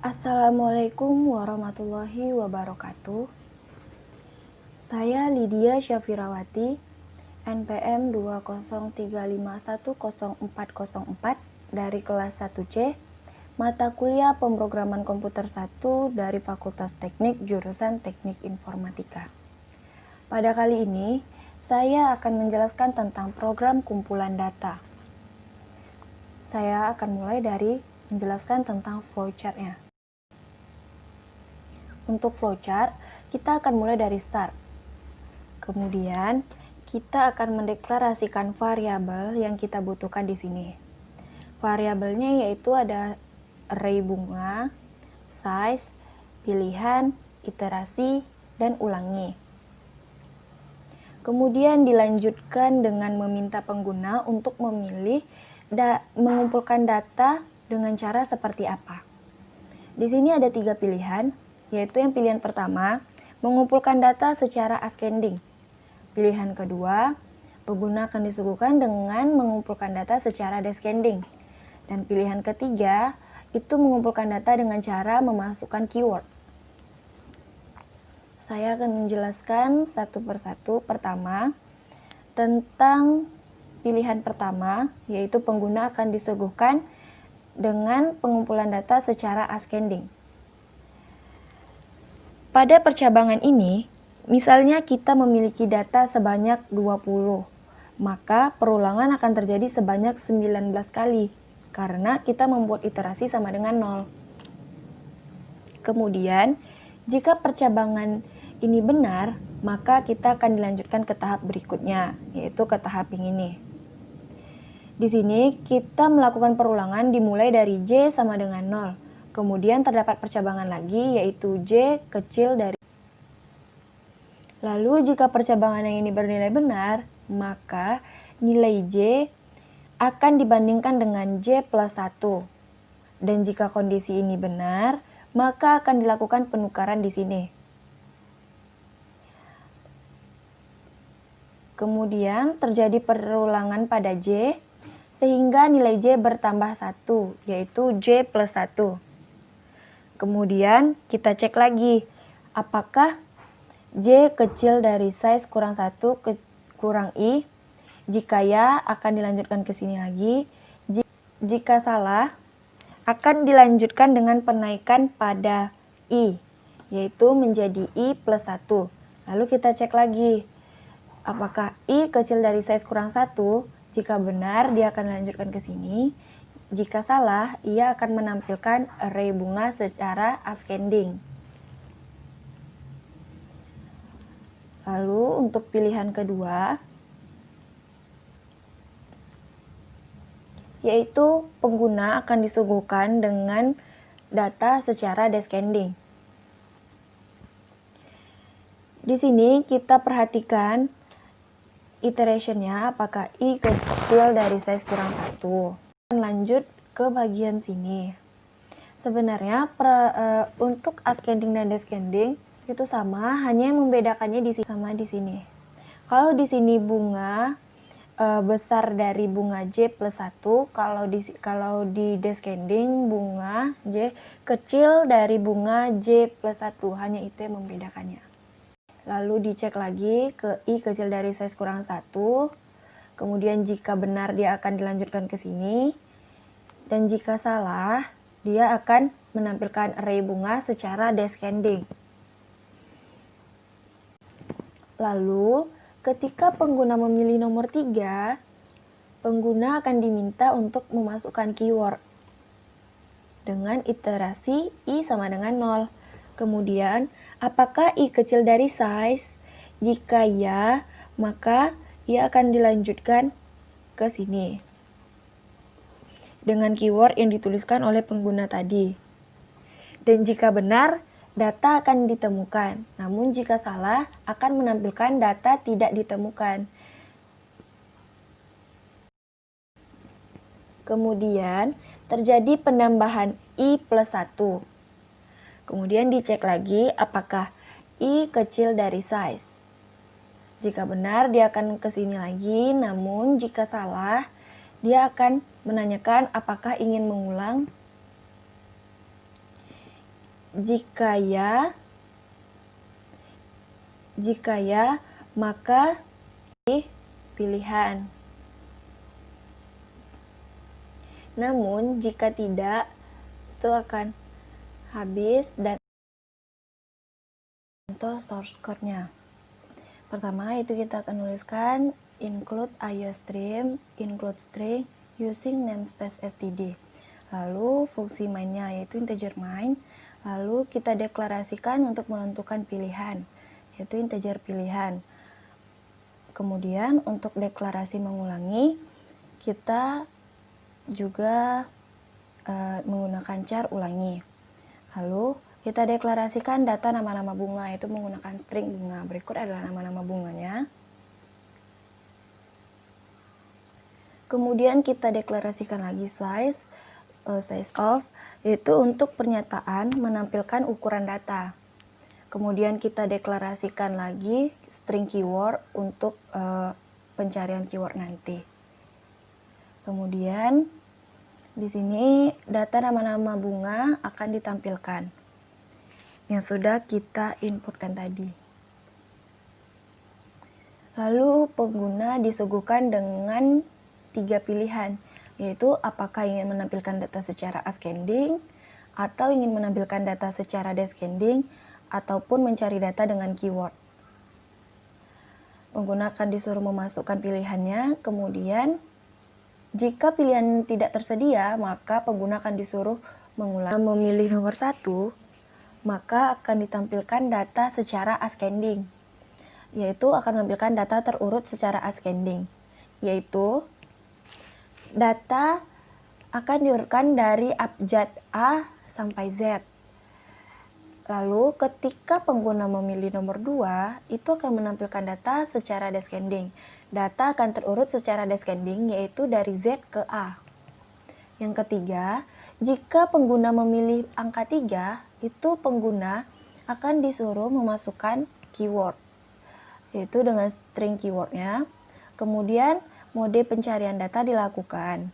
Assalamualaikum warahmatullahi wabarakatuh. Saya Lydia Syafirawati, NPM 203510404 dari kelas 1C, mata kuliah Pemrograman Komputer 1 dari Fakultas Teknik jurusan Teknik Informatika. Pada kali ini, saya akan menjelaskan tentang program kumpulan data. Saya akan mulai dari menjelaskan tentang flowchart-nya. Untuk flowchart, kita akan mulai dari start. Kemudian, kita akan mendeklarasikan variabel yang kita butuhkan di sini. Variabelnya yaitu ada array bunga, size, pilihan, iterasi, dan ulangi. Kemudian dilanjutkan dengan meminta pengguna untuk memilih mengumpulkan data dengan cara seperti apa. Di sini ada 3 pilihan, yaitu yang pilihan pertama, mengumpulkan data secara ascending. Pilihan kedua, pengguna akan disuguhkan dengan mengumpulkan data secara descending. Dan pilihan ketiga, itu mengumpulkan data dengan cara memasukkan keyword. Saya akan menjelaskan satu persatu. Pertama, tentang pilihan pertama, yaitu pengguna akan disuguhkan dengan pengumpulan data secara ascending. Pada percabangan ini, misalnya kita memiliki data sebanyak 20, maka perulangan akan terjadi sebanyak 19 kali, karena kita membuat iterasi sama dengan 0. Kemudian, jika percabangan ini benar, maka kita akan dilanjutkan ke tahap berikutnya, yaitu ke tahap yang ini. Di sini, kita melakukan perulangan dimulai dari J sama dengan 0. Kemudian terdapat percabangan lagi, yaitu J kecil dari. Lalu jika percabangan yang ini bernilai benar, maka nilai J akan dibandingkan dengan J plus 1. Dan jika kondisi ini benar, maka akan dilakukan penukaran di sini. Kemudian terjadi perulangan pada J, sehingga nilai J bertambah 1, yaitu J plus 1. Kemudian kita cek lagi, apakah J kecil dari size kurang 1 kurang I. Jika ya, akan dilanjutkan ke sini lagi. Jika salah, akan dilanjutkan dengan penaikan pada I, yaitu menjadi I plus 1. Lalu kita cek lagi, apakah I kecil dari size kurang 1? Jika benar, dia akan dilanjutkan ke sini. Jika salah, ia akan menampilkan array bunga secara ascending. Lalu untuk pilihan kedua, yaitu pengguna akan disuguhkan dengan data secara descending. Di sini kita perhatikan iterationnya, apakah I kecil dari size kurang 1. Lanjut ke bagian sini. Sebenarnya untuk ascending dan descending itu sama, hanya yang membedakannya di sini sama di sini. Kalau di sini bunga besar dari bunga J plus 1, kalau di descending bunga J kecil dari bunga J plus 1, hanya itu yang membedakannya. Lalu dicek lagi ke I kecil dari size kurang 1. Kemudian jika benar, dia akan dilanjutkan ke sini. Dan jika salah, dia akan menampilkan array bunga secara descending. Lalu, ketika pengguna memilih nomor 3, pengguna akan diminta untuk memasukkan keyword dengan iterasi I sama dengan 0. Kemudian, apakah I kecil dari size? Jika ya, maka ia akan dilanjutkan ke sini dengan keyword yang dituliskan oleh pengguna tadi. Dan jika benar, data akan ditemukan. Namun jika salah, akan menampilkan data tidak ditemukan. Kemudian terjadi penambahan I plus 1. Kemudian dicek lagi apakah I kecil dari size. Jika benar, dia akan ke sini lagi. Namun jika salah, dia akan menanyakan apakah ingin mengulang Jika ya, maka pilihan. Namun, jika tidak, itu akan habis dan contoh source code-nya. Pertama, itu kita akan nuliskan include IOStream, include string, using namespace std. Lalu, fungsi main-nya yaitu integer main. Lalu, kita deklarasikan untuk menentukan pilihan, yaitu integer pilihan. Kemudian, untuk deklarasi mengulangi, kita juga menggunakan char ulangi. Lalu kita deklarasikan data nama-nama bunga, itu menggunakan string bunga. Berikut adalah nama-nama bunganya. Kemudian kita deklarasikan lagi size of, yaitu untuk pernyataan menampilkan ukuran data. Kemudian kita deklarasikan lagi string keyword untuk pencarian keyword nanti. Kemudian di sini data nama-nama bunga akan ditampilkan yang sudah kita inputkan tadi. Lalu pengguna disuguhkan dengan 3 pilihan, yaitu apakah ingin menampilkan data secara ascending, atau ingin menampilkan data secara descending, ataupun mencari data dengan keyword. Pengguna akan disuruh memasukkan pilihannya, kemudian jika pilihan tidak tersedia, maka pengguna akan disuruh memilih nomor 1, maka akan ditampilkan data secara ascending, yaitu akan menampilkan data terurut secara ascending, yaitu data akan diurutkan dari abjad A sampai Z. Lalu ketika pengguna memilih nomor 2, itu akan menampilkan data secara descending. Data akan terurut secara descending, yaitu dari Z ke A. Yang ketiga, jika pengguna memilih angka 3, itu pengguna akan disuruh memasukkan keyword, yaitu dengan string keywordnya. Kemudian mode pencarian data dilakukan.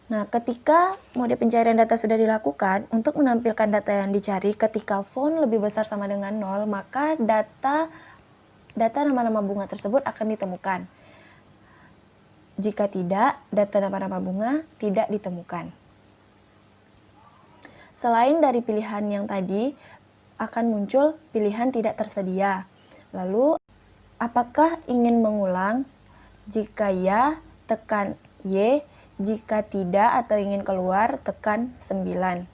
Nah, ketika mode pencarian data sudah dilakukan, untuk menampilkan data yang dicari ketika font lebih besar sama dengan 0, maka data nama-nama bunga tersebut akan ditemukan. Jika tidak, data nama-nama bunga tidak ditemukan. Selain dari pilihan yang tadi, akan muncul pilihan tidak tersedia. Lalu, apakah ingin mengulang? Jika ya, tekan Y. Jika tidak atau ingin keluar, tekan 9.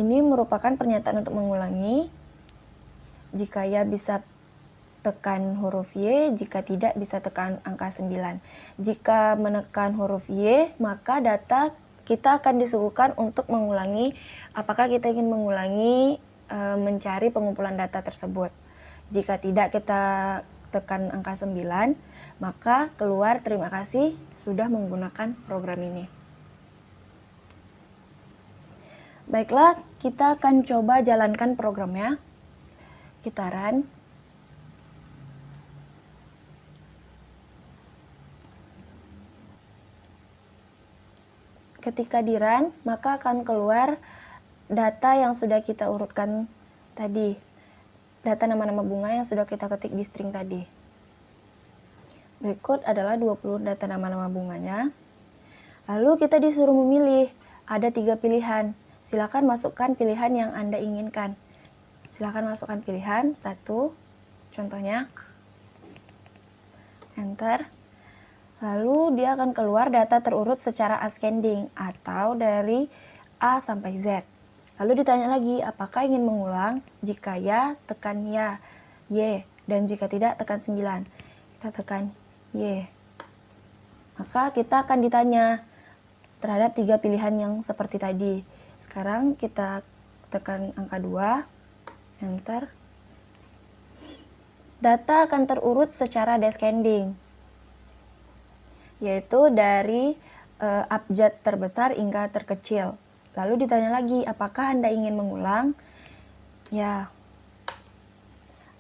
Ini merupakan pernyataan untuk mengulangi. Jika ya bisa tekan huruf Y, jika tidak bisa tekan angka 9. Jika menekan huruf Y, maka data kita akan disuguhkan untuk mengulangi, apakah kita ingin mengulangi mencari pengumpulan data tersebut. Jika tidak kita tekan angka 9, maka keluar terima kasih sudah menggunakan program ini. Baiklah, kita akan coba jalankan programnya. Kita run. Ketika di run, maka akan keluar data yang sudah kita urutkan tadi. Data nama-nama bunga yang sudah kita ketik di string tadi. Berikut adalah 20 data nama-nama bunganya. Lalu kita disuruh memilih. Ada 3 pilihan. Silakan masukkan pilihan yang Anda inginkan. Silakan masukkan pilihan 1. Contohnya. Enter. Lalu dia akan keluar data terurut secara ascending atau dari A sampai Z. Lalu ditanya lagi, apakah ingin mengulang? Jika ya, tekan ya, Y. Dan jika tidak, tekan 9. Kita tekan Y. Maka kita akan ditanya terhadap 3 pilihan yang seperti tadi. Sekarang kita tekan angka 2, enter. Data akan terurut secara descending, yaitu dari abjad terbesar hingga terkecil. Lalu ditanya lagi, apakah Anda ingin mengulang? Ya.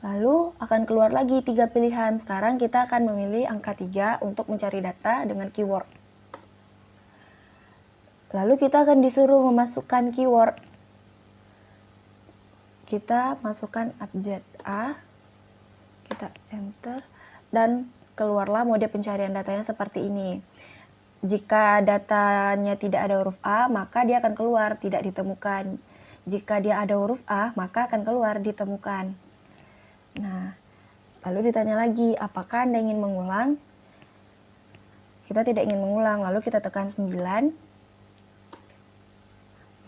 Lalu akan keluar lagi 3 pilihan. Sekarang kita akan memilih angka 3 untuk mencari data dengan keyword. Lalu kita akan disuruh memasukkan keyword. Kita masukkan abjad A, kita enter, dan keluarlah mode pencarian datanya seperti ini. Jika datanya tidak ada huruf A, maka dia akan keluar tidak ditemukan. Jika dia ada huruf A, maka akan keluar ditemukan. Nah, lalu ditanya lagi, apakah Anda ingin mengulang? Kita tidak ingin mengulang, lalu kita tekan 9.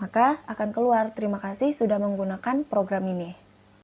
Maka akan keluar, terima kasih sudah menggunakan program ini.